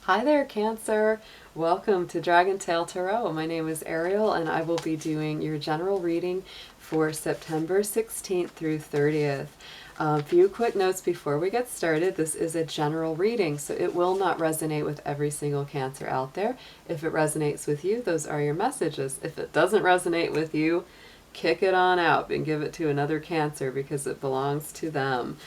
Hi there, Cancer. Welcome to Dragon Tail Tarot. My name is Ariel, and I will be doing your general reading for September 16th through 30th. A few quick notes before we get started. This is a general reading, so it will not resonate with every single Cancer out there. If it resonates with you, those are your messages. If it doesn't resonate with you, kick it on out and give it to another Cancer because it belongs to them.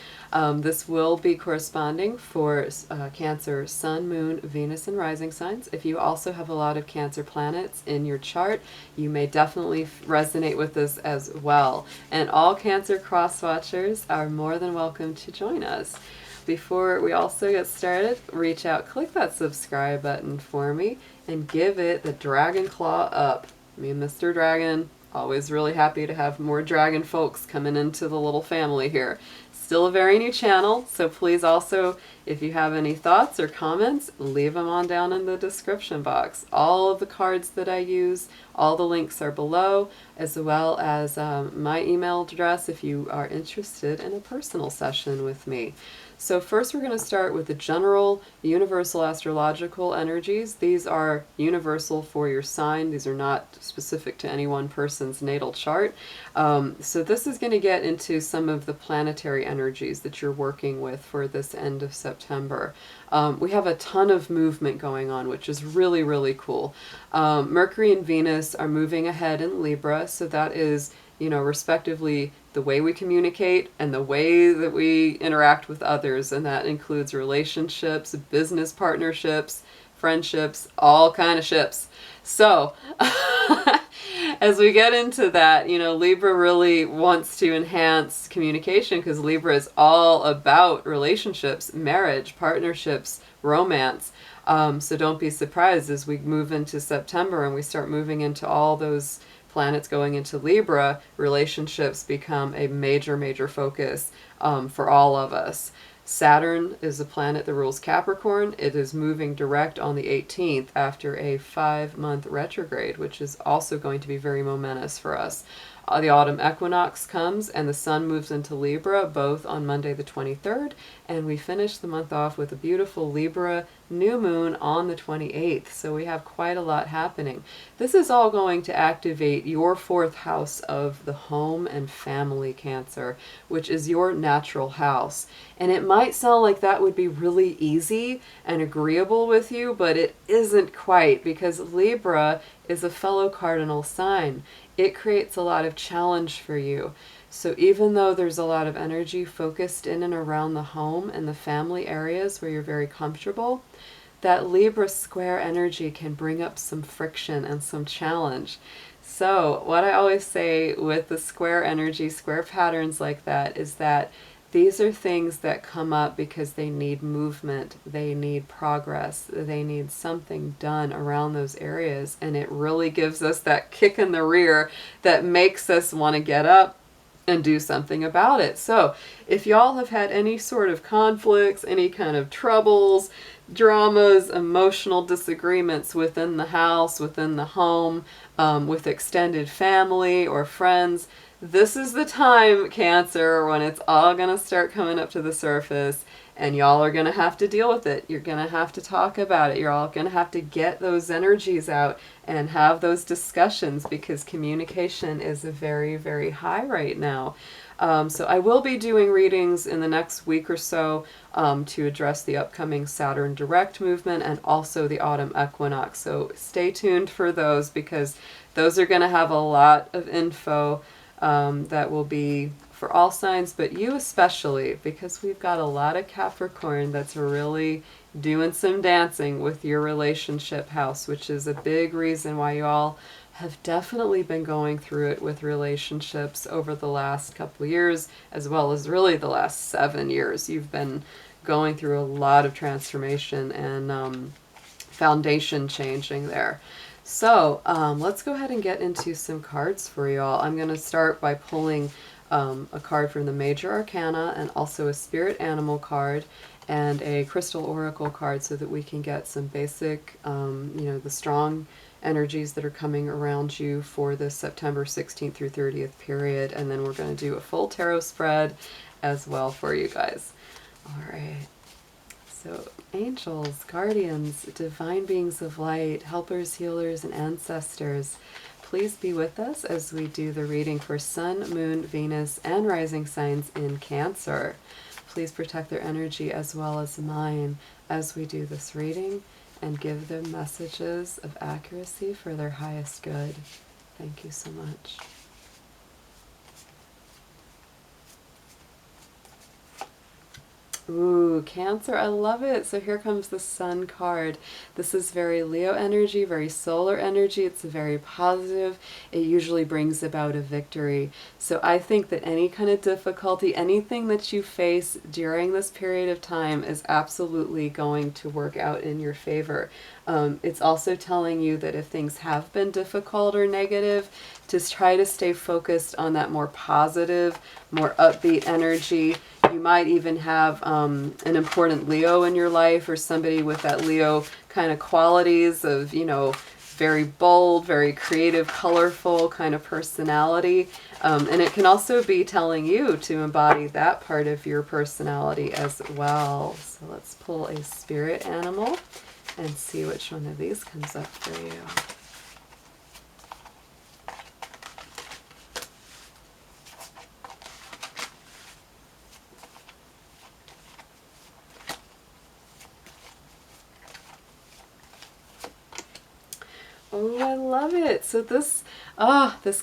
This will be corresponding for Cancer, Sun, Moon, Venus, and rising signs. If you also have a lot of Cancer planets in your chart, you may definitely resonate with this as well. And all Cancer cross-watchers are more than welcome to join us. Before we also get started, reach out, click that subscribe button for me, and give it the dragon claw up. Me and Mr. Dragon, always really happy to have more dragon folks coming into the little family here. Still a very new channel, so please also, if you have any thoughts or comments, leave them on down in the description box. All of the cards that I use, all the links are below, as well as my email address if you are interested in a personal session with me. So first we're going to start with the general universal astrological energies. These are universal for your sign. These are not specific to any one person's natal chart. So this is going to get into some of the planetary energies that you're working with for this end of September. We have a ton of movement going on, which is really, really cool. Mercury and Venus are moving ahead in Libra, so that is, you know, respectively the way we communicate and the way that we interact with others, and that includes relationships, business partnerships, friendships, all kind of ships. So as we get into that, you know, Libra really wants to enhance communication because Libra is all about relationships, marriage, partnerships, romance. So don't be surprised as we move into September and we start moving into all those planets going into Libra, relationships become a major, major focus for all of us. Saturn is a planet that rules Capricorn. It is moving direct on the 18th after a 5-month retrograde, which is also going to be very momentous for us. The autumn equinox comes and the sun moves into Libra, both on Monday the 23rd, and we finish the month off with a beautiful Libra new moon on the 28th. So we have quite a lot happening. This is all going to activate your 4th house of the home and family, Cancer, which is your natural house. And it might sound like that would be really easy and agreeable with you, but it isn't quite, because Libra is a fellow cardinal sign. It creates a lot of challenge for you. So even though there's a lot of energy focused in and around the home and the family areas where you're very comfortable, that Libra square energy can bring up some friction and some challenge. So what I always say with the square energy, square patterns like that, is that these are things that come up because they need movement, they need progress, they need something done around those areas, and it really gives us that kick in the rear that makes us want to get up and do something about it. So if y'all have had any sort of conflicts, any kind of troubles, dramas, emotional disagreements within the house, within the home, with extended family or friends, this is the time, Cancer, when it's all going to start coming up to the surface, and y'all are going to have to deal with it. You're going to have to talk about it. You're all going to have to get those energies out and have those discussions, because communication is very, very high right now. So I will be doing readings in the next week or so to address the upcoming Saturn direct movement and also the autumn equinox. So stay tuned for those, because those are going to have a lot of info that will be for all signs, but you especially, because we've got a lot of Capricorn that's really doing some dancing with your relationship house, which is a big reason why you all have definitely been going through it with relationships over the last couple of years, as well as really the last 7 years. You've been going through a lot of transformation and foundation changing there. So let's go ahead and get into some cards for you all. I'm going to start by pulling a card from the Major Arcana and also a Spirit Animal card and a Crystal Oracle card, so that we can get some basic, the strong energies that are coming around you for the September 16th through 30th period. And then we're going to do a full tarot spread as well for you guys. All right. So angels, guardians, divine beings of light, helpers, healers, and ancestors, please be with us as we do the reading for Sun, Moon, Venus, and rising signs in Cancer. Please protect their energy as well as mine as we do this reading and give them messages of accuracy for their highest good. Thank you so much. Ooh, Cancer, I love it. So here comes the Sun card. This is very Leo energy, very solar energy. It's very positive. It usually brings about a victory. So I think that any kind of difficulty, anything that you face during this period of time is absolutely going to work out in your favor. It's also telling you that if things have been difficult or negative, to try to stay focused on that more positive, more upbeat energy. You might even have an important Leo in your life, or somebody with that Leo kind of qualities of, you know, very bold, very creative, colorful kind of personality. And it can also be telling you to embody that part of your personality as well. So let's pull a spirit animal and see which one of these comes up for you. Oh, I love it. So this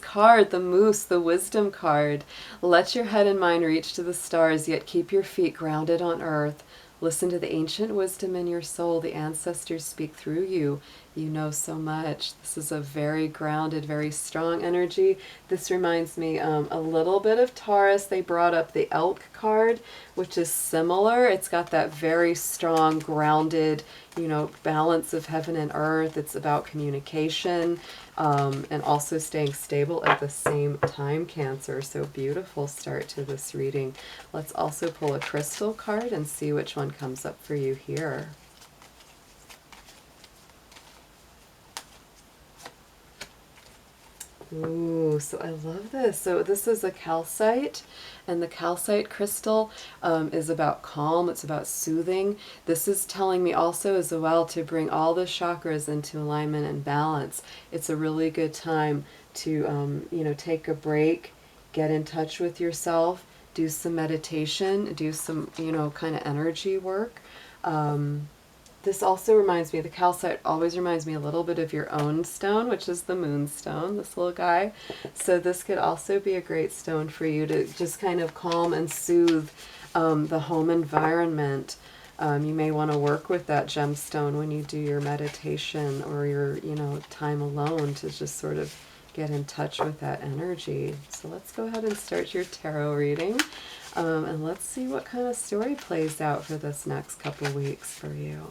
card, the Moose, the Wisdom card. Let your head and mind reach to the stars, yet keep your feet grounded on earth. Listen to the ancient wisdom in your soul. The ancestors speak through you. You know so much. This is a very grounded, very strong energy. This reminds me a little bit of Taurus. They brought up the Elk card, which is similar. It's got that very strong, grounded, you know, balance of heaven and earth. It's about communication and also staying stable at the same time, Cancer. So beautiful start to this reading. Let's also pull a crystal card and see which one comes up for you here. Ooh, so I love this. So this is a calcite, and the calcite crystal is about calm. It's about soothing. This is telling me also as well to bring all the chakras into alignment and balance. It's a really good time to, you know, take a break, get in touch with yourself, do some meditation, do some, you know, kind of energy work. This also reminds me, the calcite always reminds me a little bit of your own stone, which is the moonstone, this little guy. So this could also be a great stone for you to just kind of calm and soothe the home environment. You may want to work with that gemstone when you do your meditation or your, you know, time alone to just sort of get in touch with that energy. So let's go ahead and start your tarot reading. And let's see what kind of story plays out for this next couple weeks for you.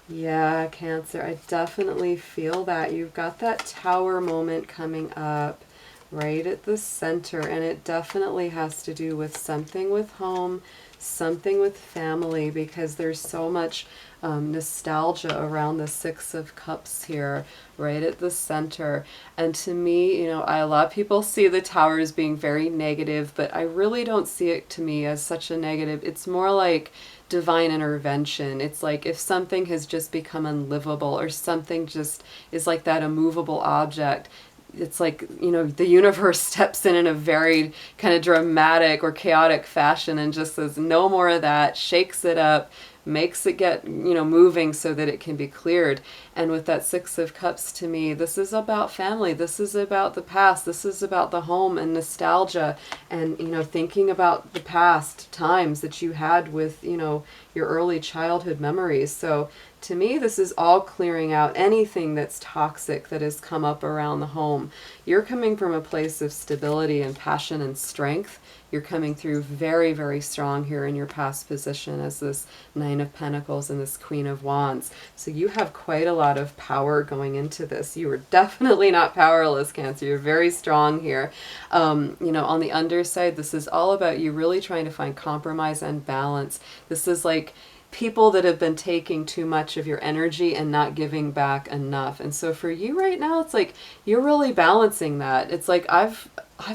Yeah, Cancer, I definitely feel that. You've got that tower moment coming up right at the center, and it definitely has to do with something with home, something with family, because there's so much nostalgia around the Six of Cups here, right at the center. And to me, you know, a lot of people see the tower as being very negative, but I really don't see it to me as such a negative. It's more like divine intervention. It's like if something has just become unlivable, or something just is like that immovable object, it's like, you know, the universe steps in a very kind of dramatic or chaotic fashion and just says, no more of that, shakes it up, makes it get, you know, moving so that it can be cleared. And with that Six of Cups, to me, this is about family. This is about the past. This is about the home and nostalgia and, you know, thinking about the past times that you had with, you know, your early childhood memories. So to me, this is all clearing out anything that's toxic that has come up around the home. You're coming from a place of stability and passion and strength. You're coming through very, very strong here in your past position as this Nine of Pentacles and this Queen of Wands. So you have quite a lot of power going into this. You are definitely not powerless, Cancer. You're very strong here. You know, on the underside, this is all about you really trying to find compromise and balance. This is like people that have been taking too much of your energy and not giving back enough. And so for you right now, it's like you're really balancing that. It's like I've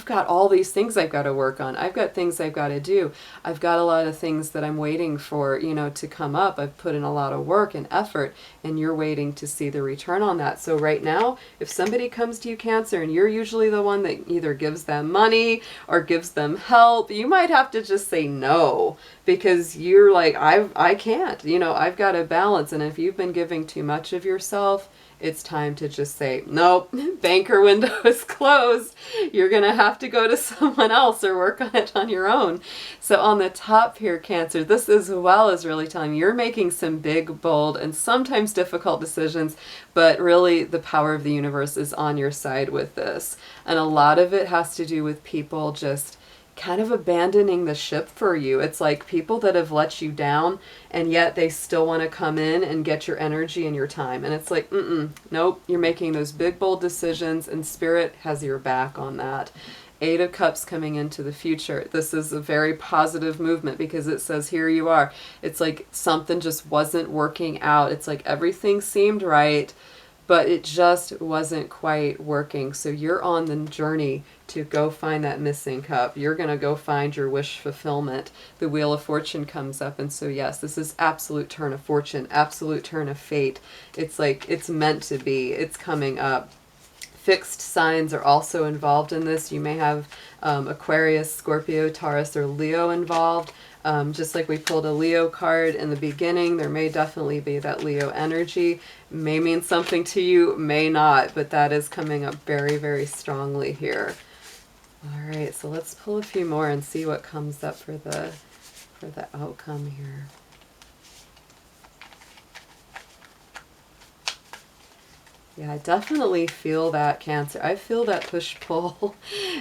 got all these things I've got to work on. I've got things I've got to do. I've got a lot of things that I'm waiting for, to come up. I've put in a lot of work and effort, and you're waiting to see the return on that. So right now, if somebody comes to you, Cancer, and you're usually the one that either gives them money or gives them help, you might have to just say no, because you're like, I can't, I've got to balance. And if you've been giving too much of yourself, it's time to just say, nope, banker window is closed. You're going to have to go to someone else or work on it on your own. So on the top here, Cancer, this as well is really telling you you're making some big, bold, and sometimes difficult decisions, but really the power of the universe is on your side with this. And a lot of it has to do with people just kind of abandoning the ship for you. It's like people that have let you down, and yet they still want to come in and get your energy and your time. And it's like, nope, you're making those big, bold decisions, and Spirit has your back on that. Eight of Cups coming into the future. This is a very positive movement because it says, here you are. It's like something just wasn't working out. It's like everything seemed right, but it just wasn't quite working. So you're on the journey to go find that missing cup. You're going to go find your wish fulfillment. The Wheel of Fortune comes up. And so yes, this is absolute turn of fortune, absolute turn of fate. It's like it's meant to be. It's coming up. Fixed signs are also involved in this. You may have Aquarius, Scorpio, Taurus, or Leo involved. Just like we pulled a Leo card in the beginning, there may definitely be that Leo energy. May mean something to you, may not, but that is coming up very, very strongly here. All right, so let's pull a few more and see what comes up for the outcome here. Yeah, I definitely feel that, Cancer. I feel that push-pull.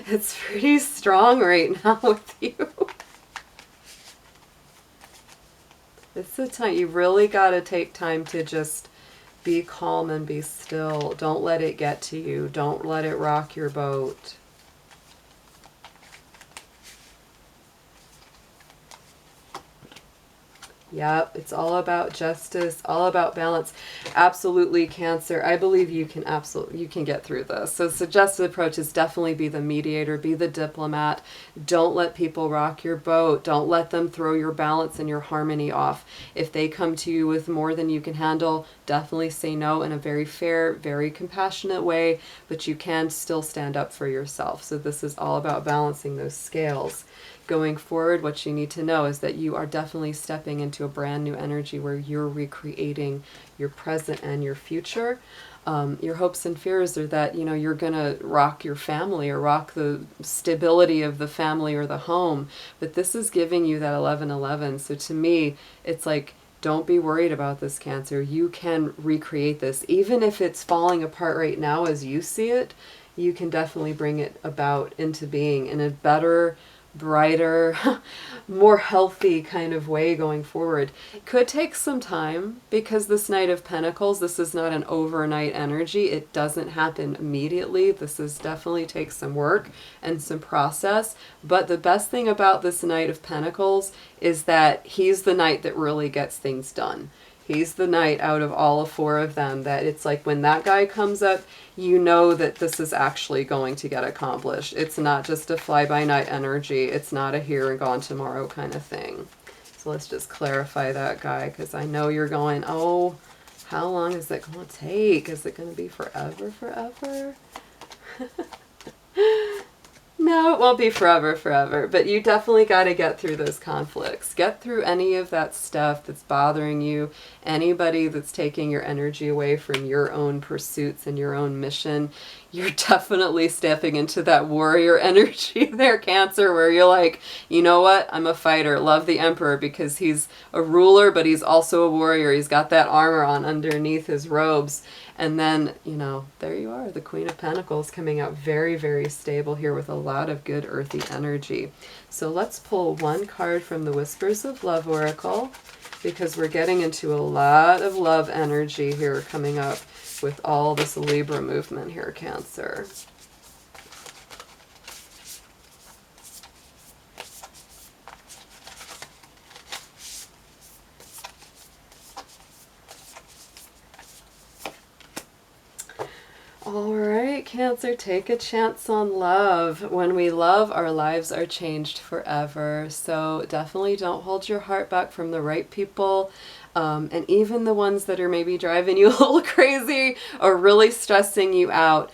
It's pretty strong right now with you. It's the time. You really got to take time to just be calm and be still. Don't let it get to you. Don't let it rock your boat. Yep, it's all about justice, all about balance. Absolutely, Cancer. I believe you can get through this. So suggested approach is definitely be the mediator, be the diplomat. Don't let people rock your boat. Don't let them throw your balance and your harmony off. If they come to you with more than you can handle, definitely say no in a very fair, very compassionate way, but you can still stand up for yourself. So this is all about balancing those scales. Going forward, what you need to know is that you are definitely stepping into a brand new energy where you're recreating your present and your future. Your hopes and fears are that, you're going to rock your family or rock the stability of the family or the home. But this is giving you that 1111. So to me, it's like, don't be worried about this, Cancer. You can recreate this. Even if it's falling apart right now as you see it, you can definitely bring it about into being in a better, brighter, more healthy kind of way going forward. It could take some time because this Knight of Pentacles, this is not an overnight energy. It doesn't happen immediately. This is definitely takes some work and some process. But the best thing about this Knight of Pentacles is that he's the knight that really gets things done. He's the knight out of all four of them that it's like when that guy comes up, you know that this is actually going to get accomplished. It's not just a fly-by-night energy. It's not a here and gone tomorrow kind of thing. So let's just clarify that, guy, because I know you're going, oh, how long is that going to take? Is it going to be forever, forever? No, it won't be forever, forever, but you definitely got to get through those conflicts. Get through any of that stuff that's bothering you, anybody that's taking your energy away from your own pursuits and your own mission. You're definitely stepping into that warrior energy there, Cancer, where you're like, you know what? I'm a fighter. Love the Emperor because he's a ruler, but he's also a warrior. He's got that armor on underneath his robes. And then, there you are, the Queen of Pentacles coming out very, very stable here with a lot of good earthy energy. So let's pull one card from the Whispers of Love Oracle because we're getting into a lot of love energy here coming up with all this Libra movement here, Cancer. All right, Cancer, take a chance on love. When we love, our lives are changed forever. So definitely don't hold your heart back from the right people. And even the ones that are maybe driving you a little crazy or really stressing you out.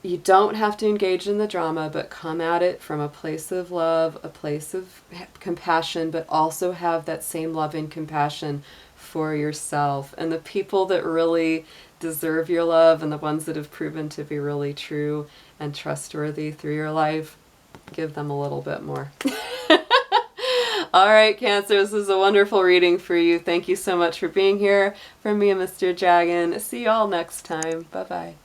You don't have to engage in the drama, but come at it from a place of love, a place of compassion, but also have that same love and compassion for yourself. And the people that really deserve your love and the ones that have proven to be really true and trustworthy through your life, give them a little bit more. All right, Cancer, this is a wonderful reading for you. Thank you so much for being here. From me and Mr. Dragon. See you all next time. Bye-bye.